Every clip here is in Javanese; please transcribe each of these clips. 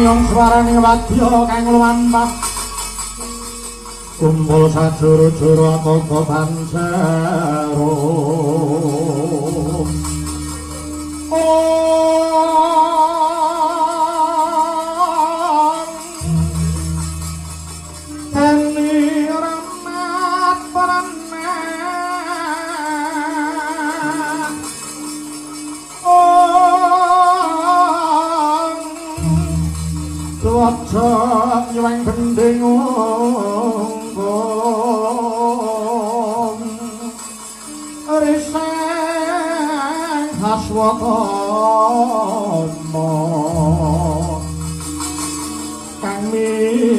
nyong swaraning wadya kang lumampah kumpul sajuru-juru apa tansero Wajah nyuwang gending riseng haswatama kang minangka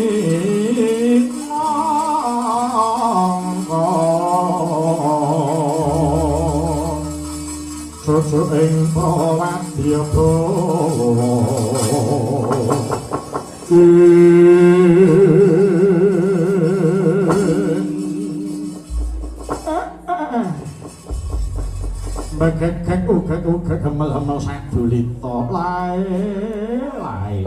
susu ing prawadya Bagak uga gemel-gemel sadulita lae.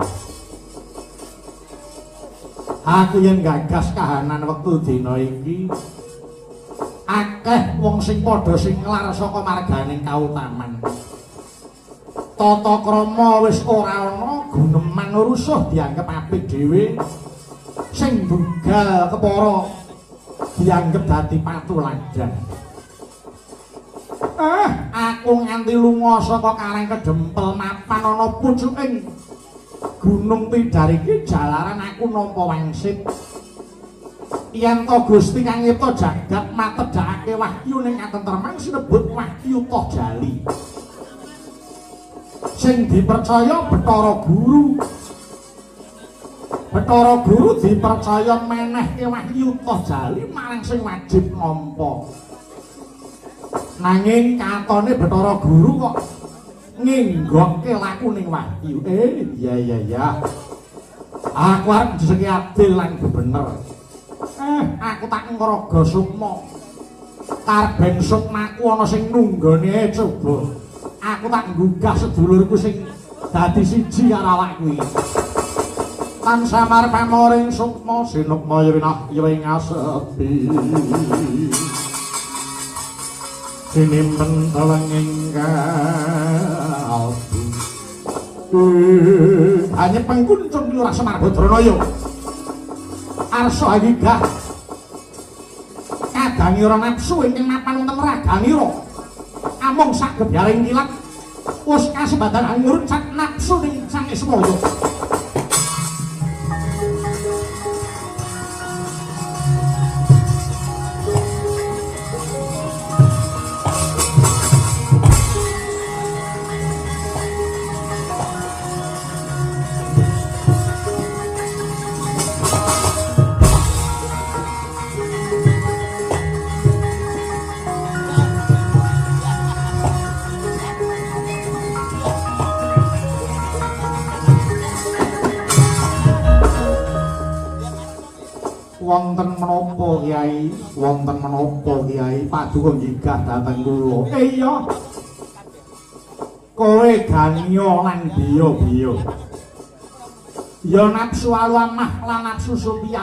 Aku yen gagas kahanan wektu dina iki akeh wong sing padha singlar saka marganing kautaman. Tata krama wis ora ana, guneman rusuh dianggep apik dhewe. Sing bugal kepara dianggep dadi patuladan. Aku nganti lunga saka Karang Kedempel mapan ana pucuking Gunung Tidar iki jalaran aku nampa wangsit. Yen to Gusti kang nyipta jagat matedhakake wahyu ning katentreman sinebut Wahyu Toh Jali. Sing dipercaya Bathara Guru. Bathara Guru dipercaya menehke Wahyu Toh Jali marang sing wajib nampa. Nanging katone Bathara Guru kok nginggokke lakuning wahyu. Iya. Aku arep jenenge adil lan bener. Aku tak ngraga sukma. Karben sukmaku ana sing nunggone coba. Aku tak nggugah sedulurku sing dadi siji karo awakku iki. Tan samar pamoring sukma sinukma yawinah ing asepi. Sinimpen telenging kalbu hanya pengkuncung lurah Semar Badranaya arsa hagigah kadangira nafsu ingkang mapan wonten raganira amung sak gebyaring kilat wis kasebadan angurun sak nafsu ning sang Ismaya. Wonten menapa Kyai paduka nggigah dhateng kula? Iya. Kowe ganiya lan biya-biya. Ya nafsu alamah lan nafsu supiah.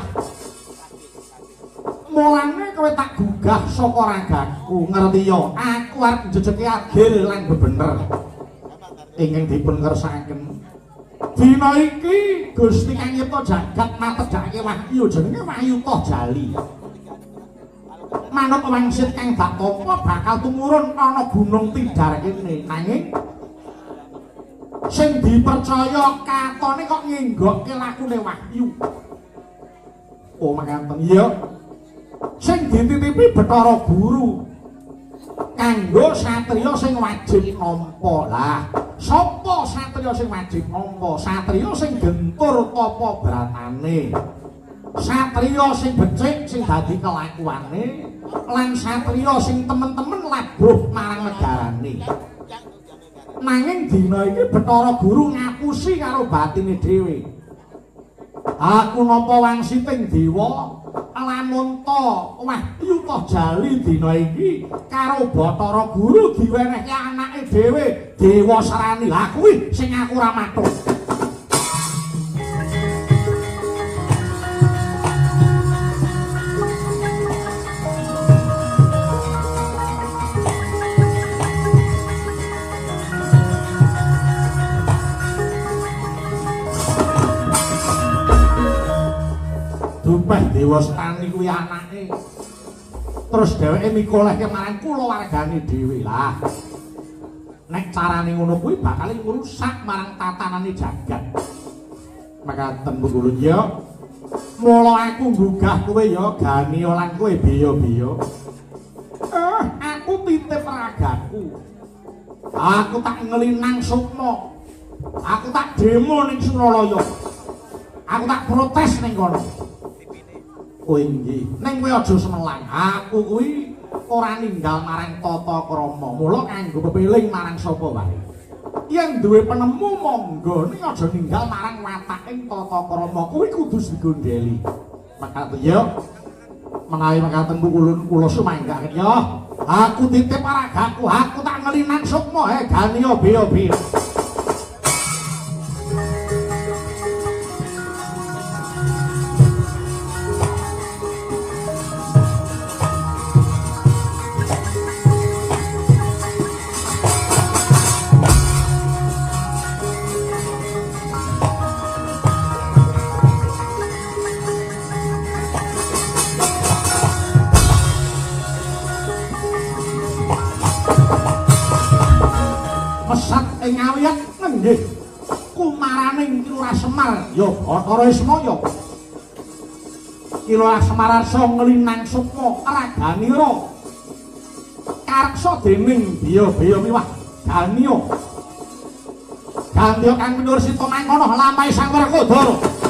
Mulane kowe tak gugah saka ragaku, ngerti ya? Aku arep njejeki adil lan bebener. Ingkang dipun kersakaken dina iki Gusti kang nyipta jagat matedhake wahyu jenenge Wahyu Toh Jali. Manut wangsit kang dak tampa bakal tumurun ana Gunung Tidar kene. Nanging sing dipercaya katone kok nginggokke lakune wahyu. Oh mangkaten iya. Sing dititipi Bathara Guru kanggo satriya sing wajib nampa. Lah, sapa satriya sing wajib nampa? Satriya sing gentur tapa bratane. Satriya sing becik sing dadi kelakuane lan satriya sing temen-temen labuh marang negarane. Nanging dina iki Bathara Guru ngapusi karo batine dhewe. Aku nampa wangsiting dewa lamun to Wahyu Toh Jali dina iki karo Bathara Guru diwenehke anake dhewe Dewa Serani. Lah kuwi sing aku ora matuk. dupeh Dewa Stani kuwi anake. Terus dheweke mikolehke marang kulawargane dhewe lah. Nek carane ngono kuwi bakal ngrusak marang tatanane jagat. Makaten Bungkulun ya. Mula aku nggugah kowe ya Gani lan kowe biya-biya. Aku titip ragaku. Aku tak ngelinang Sukma. Aku tak demo ning Suralaya. Aku tak protes ning kono. Kowe nggih, ning kowe aja semelang. Aku kuwi ora ninggal marang tata krama. Mula kanggo pepeling marang sapa wae. Yen duwe penemu monggo ning aja ninggal marang wataking tata krama. Kuwi kudu digondheli. Makaten ya. Menawi makaten Bungkulun kula sumangga ya. Aku titip ragaku, aku tak ngelinang Sukma Gani biya-biya. Ing Awiyat nggih kumaraning Kilurah Semar ya Bathara Ismaya. Kilurah Semar arsa nglinang Sukma raganira kareksa dening biya-biya miwah Gania. Gandya kang minur sita mangkono lampahe Sang Werkodara.